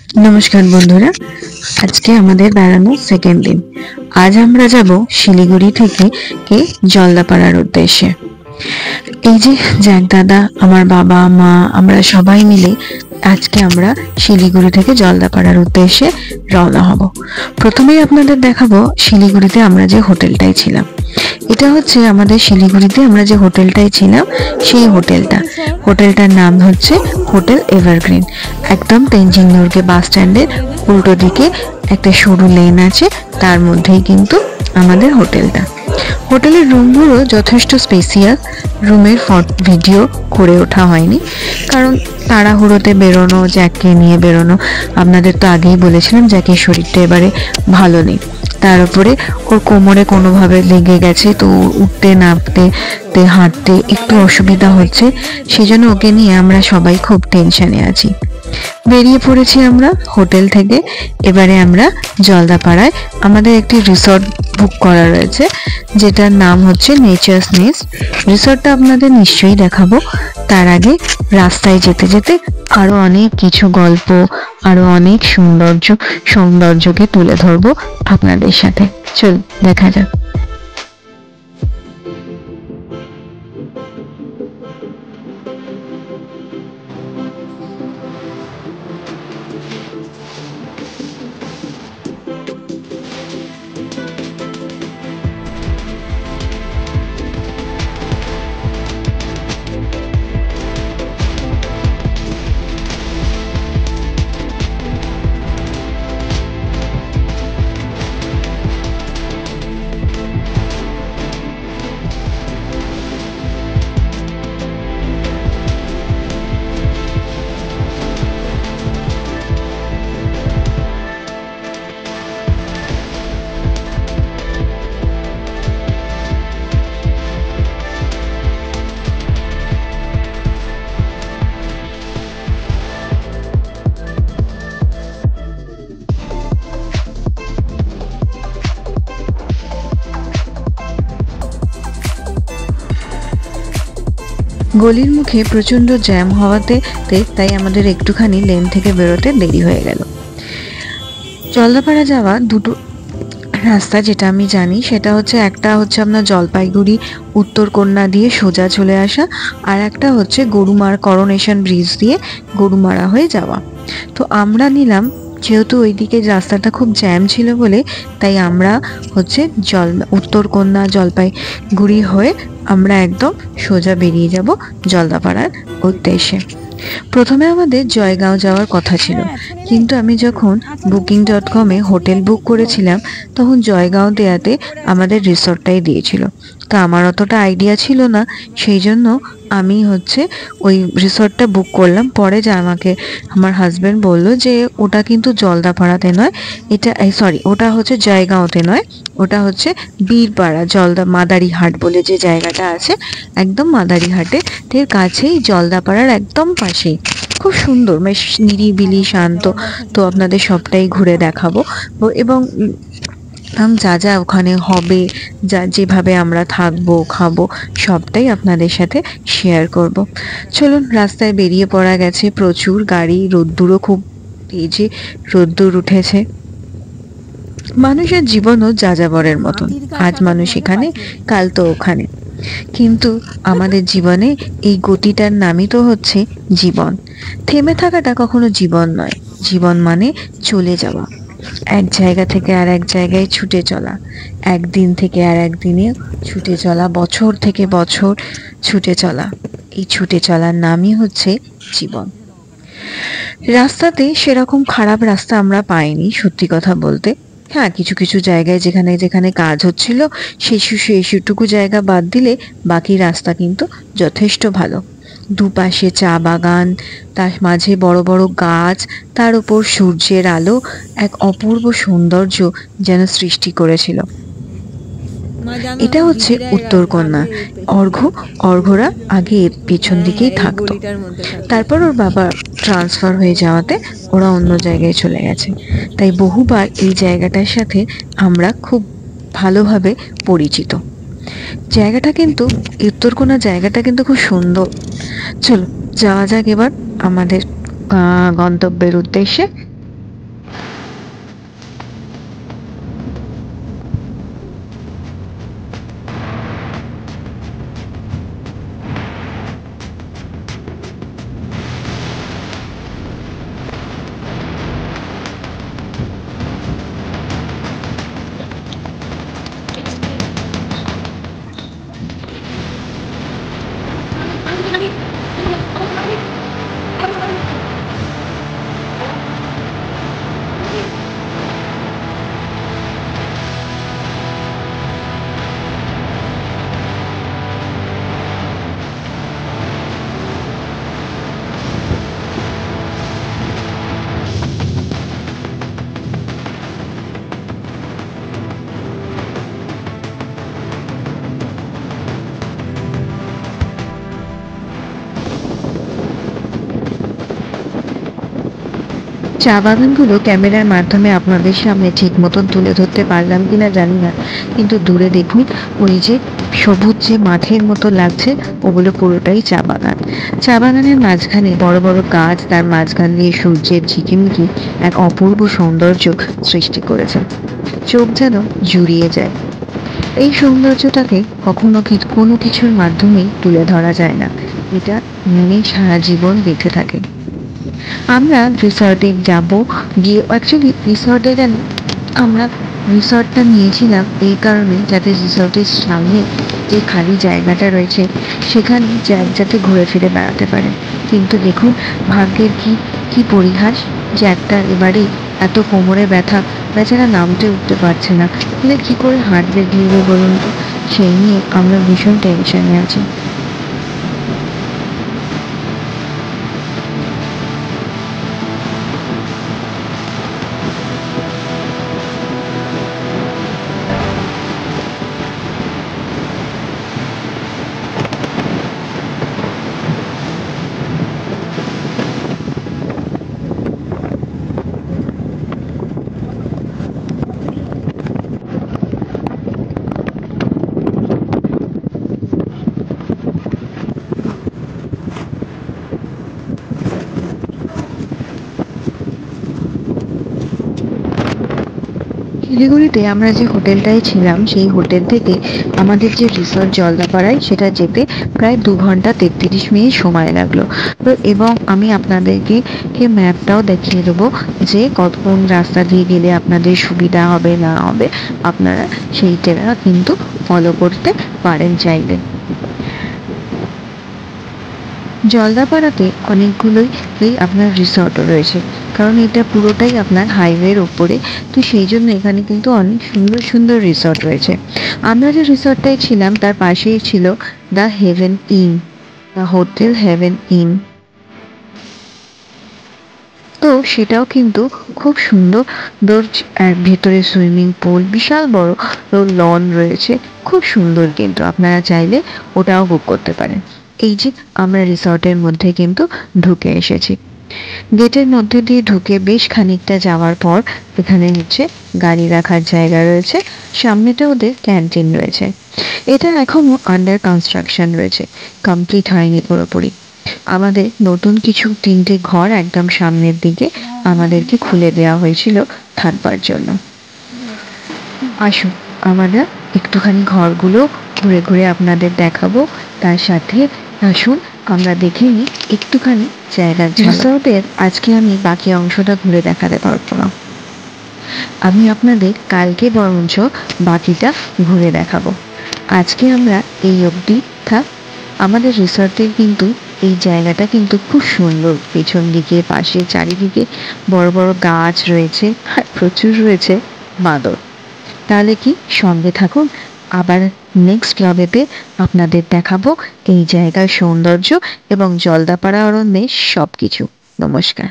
নমস্কার বন্ধুরা, আজকে আমাদের বেড়ানোর সেকেন্ড দিন। আজ আমরা যাব শিলিগুড়ি থেকে জলদাপাড়ার উদ্দেশ্যে। এই যে জ্যাক দাদা, আমার বাবা মা, আমরা সবাই মিলে আজকে আমরা শিলিগুড়ি থেকে জলদাপাড়ার উদ্দেশ্যে রওনা হব। প্রথমেই আপনাদের দেখাবো শিলিগুড়িতে আমরা যে হোটেলটায় ছিলাম। এটা হচ্ছে আমাদের শিলিগুড়িতে আমরা যে হোটেলটায় ছিলাম সেই হোটেলটার নাম হচ্ছে হোটেল এভারগ্রিন। একদম তেনজিং নর্গে বাস স্ট্যান্ডের উল্টো দিকে একটা সরু লেন আছে, তার মধ্যেই কিন্তু আমাদের হোটেলটা। হোটেলের রুমগুলো যথেষ্ট স্পেসিয়াস। রুমের ভিডিও করে ওঠা হয়নি, কারণ তাড়াহুড়োতে বেরোনো, জ্যাককে নিয়ে বেরোনো। আপনাদের তো আগেই বলেছিলাম জ্যাকের শরীরটা এবারে ভালো নেই, তার উপরে ওর কোমরে কোনোভাবে লেগে গেছে, তো উঠতে নামতে হাঁটতে একটু অসুবিধা হচ্ছে। সেই জন্য ওকে নিয়ে আমরা সবাই খুব টেনশনে আছি। বেরিয়ে পড়েছি আমরা হোটেল থেকে। এবারে আমরা জলদাপাড়ায় আমাদের একটি রিসর্ট বুক করা রয়েছে, যেটার নাম হচ্ছে নেচার্স নেস্ট। রিসর্টটা আপনাদের নিশ্চয়ই দেখাবো। তার আগে রাস্তায় যেতে যেতে আরো অনেক কিছু গল্প, আরো অনেক সৌন্দর্যকে তুলে ধরবো আপনাদের সাথে। চল দেখা যাক। গলির মুখে প্রচন্ড জ্যাম হওয়াতে তাই আমাদের একটুখানি লেন থেকে বেরোতে দেরি হয়ে গেল। জলদাপাড়া যাওয়া দুটো রাস্তা যেটা আমি জানি, সেটা হচ্ছে একটা হচ্ছে আপনার জলপাইগুড়ি উত্তরকন্যা দিয়ে সোজা চলে আসা, আর একটা হচ্ছে গরুমারা করোনেশন ব্রিজ দিয়ে গরুমারা হয়ে যাওয়া। তো আমরা নিলাম, যেহেতু ওইদিকে রাস্তাটা খুব জ্যাম ছিল বলে, তাই আমরা হচ্ছে উত্তরকন্যা জলপাইগুড়ি হয়ে আমরা একদম সোজা বেরিয়ে যাব জলদাপাড়ার উদ্দেশ্যে। প্রথমে আমাদের জয়গাঁও যাওয়ার কথা ছিল, কিন্তু আমি যখন booking.com-এ হোটেল বুক করেছিলাম তখন জয়গাঁও দেয়াতে আমাদের রিসর্টটাই দিয়েছিল। তো আমার অতটা আইডিয়া ছিল না, সেই জন্য আমি হচ্ছে ওই রিসর্টটা বুক করলাম। পরে যে আমাকে আমার হাজব্যান্ড বললো যে ওটা কিন্তু জলদাপাড়াতে নয়, ওটা হচ্ছে জয়গাঁওতে নয়, ওটা হচ্ছে বীরপাড়া মাদারিহাট বলে যে জায়গাটা আছে, একদম মাদারিহাটের কাছেই, জলদাপাড়ার একদম পাশেই। খুব সুন্দর, বেশ নিরিবিলি শান্ত। তো আপনাদের সবটাই ঘুরে দেখাবো এবং যা যা ওখানে হবে, যেভাবে আমরা থাকবো খাবো সবটাই আপনাদের সাথে শেয়ার করব। চলুন, রাস্তায় বেরিয়ে পড়া গেছে। প্রচুর গাড়ি, রোদ্দুরও খুব তেজে রোদ্দুর উঠেছে। মানুষের জীবনও যাযাবরের মতন, আজ মানুষ এখানে, কাল তো ওখানে। কিন্তু আমাদের জীবনে এই গতিটার নামই তো হচ্ছে জীবন। থেমে থাকাটা কখনো জীবন নয়। জীবন মানে চলে যাওয়া, এক জায়গা থেকে আর এক জায়গায় ছুটে চলা, একদিন থেকে আর একদিনে ছুটে চলা, বছর থেকে বছর ছুটে চলা। এই ছুটে চলার নামই হচ্ছে জীবন। রাস্তাতে সেরকম খারাপ রাস্তা আমরা পাইনি, সত্যি কথা বলতে। হ্যাঁ, কিছু কিছু জায়গায় যেখানে যেখানে কাজ হচ্ছিল সেটুকু জায়গা বাদ দিলে বাকি রাস্তা কিন্তু যথেষ্ট ভালো। দুপাশে চা বাগান, তার মাঝে বড় বড় গাছ, তার উপর সূর্যের আলো এক অপূর্ব সৌন্দর্য যেন সৃষ্টি করেছিল। এটা হচ্ছে উত্তরকন্যা। অর্ঘ্যরা আগে পেছন দিকেই থাকতো, তারপর ওর বাবা ট্রান্সফার হয়ে যাওয়াতে ওরা অন্য জায়গায় চলে গেছে। তাই বহুবার এই জায়গাটার সাথে আমরা খুব ভালোভাবে পরিচিত। জায়গাটা কিন্তু, উত্তরকন্যা জায়গাটা কিন্তু খুব সুন্দর। চলো যাওয়া যাক এবার আমাদের গন্তব্যের উদ্দেশ্যে। চা বাগানগুলো ক্যামেরার মাধ্যমে আপনাদের সামনে ঠিক মতন তুলে ধরতে পারলাম কিনা জানি না, কিন্তু দূরে দেখুন ওই যে সবুজ যে মাঠের মতো লাগছে, ওগুলো পুরোটাই চা বাগান। চা বাগানের মাঝখানে বড় বড় গাছ, তার মাঝখান দিয়ে সূর্যের ঝিকিমিকি এক অপূর্ব সৌন্দর্য সৃষ্টি করেছে, চোখ যেন জুড়িয়ে যায়। এই সৌন্দর্যটাকে কখনো কোনো কিছুর মাধ্যমেই তুলে ধরা যায় না, এটা মনে সারা জীবন বেঁচে থাকে। আমরা রিসর্টে যাব, গিয়ে অ্যাকচুয়ালি রিসর্টে আমরা রিসর্টটা নিয়েছিলাম এই কারণে যাতে রিসর্টের সামনে যে খালি জায়গাটা রয়েছে সেখানে যাতে ঘুরে ফিরে বেড়াতে পারে। কিন্তু দেখুন ভাগ্যের কি পরিহাস যে একটা এবারে এত কোমরে ব্যথা, বেচারা নামতে উঠতে পারছে না, তাহলে কি করে হাঁটবে ঘুরবে বলুন তো। সেই নিয়ে আমরা ভীষণ টেনশনে আছি। শিলিগুড়িতে আমরা যে হোটেলটায় ছিলাম সেই হোটেল থেকে আমাদের যে রিসর্ট জলদাপাড়ায় সেটা যেতে প্রায় 2 ঘন্টা 33 মিনিট সময় লাগলো। তো এবং আমি আপনাদেরকে ম্যাপটাও দেখিয়ে দেবো যে কোন রাস্তা দিয়ে গেলে আপনাদের সুবিধা হবে না হবে, আপনারা সেইটা কিন্তু ফলো করতে পারেন চাইলে। জলদাপাড়াতে অনেকগুলোই আপনার রিসর্টও রয়েছে, কারণ এটা পুরোটাই আপনার হাইওয়ের ওপরে, তো সেই জন্য এখানে কিন্তু অনেক সুন্দর সুন্দর রিসর্ট রয়েছে। আমরা যে রিসর্টটায় ছিলাম তার পাশেই ছিল the Heaven Inn, the hotel Heaven Inn. তো সেটাও কিন্তু খুব সুন্দর, ভেতরে সুইমিং পুল, বিশাল বড় লন রয়েছে, খুব সুন্দর, কিন্তু আপনারা চাইলে ওটাও বুক করতে পারেন। এই যে আমরা রিসর্টের মধ্যে কিন্তু ঢুকে এসেছি, গেটের মধ্যে দিয়ে ঢুকে বেশ খানিকটা যাওয়ার পর এখানে হচ্ছে গাড়ি রাখার জায়গা রয়েছে, সামনেটা ওদের ক্যান্টিন রয়েছে। এটা এখনো আন্ডার কনস্ট্রাকশন রয়েছে, কমপ্লিট হয়নি পুরোপুরি। আমাদের নতুন কিছু 3টে ঘর একদম সামনের দিকে আমাদেরকে খুলে দেওয়া হয়েছিল থাকবার জন্য। আসুন আমরা একটুখানি ঘরগুলো ঘুরে ঘুরে আপনাদের দেখাবো, তার সাথে আসুন আমরা দেখে নিই একটুখানি জায়গার রিসর্টের। আজকে আমি বাকি অংশটা ঘুরে দেখাতে পারবো না, আমি আপনাদের কালকে বরঞ্চ বাকিটা ঘুরে দেখাবো। আজকে আমরা এই অবধি থাক। আমাদের রিসর্টের কিন্তু এই জায়গাটা কিন্তু খুব সুন্দর, পেছন দিকে পাশে চারিদিকে বড় বড় গাছ রয়েছে আর প্রচুর রয়েছে বাঁদর। তাহলে কি সঙ্গে থাকুন, আবার নেক্সট ব্লগেতে আপনাদের দেখাবো এই জায়গার সৌন্দর্য এবং জলদাপাড়া অরণ্যের সব কিছু। নমস্কার।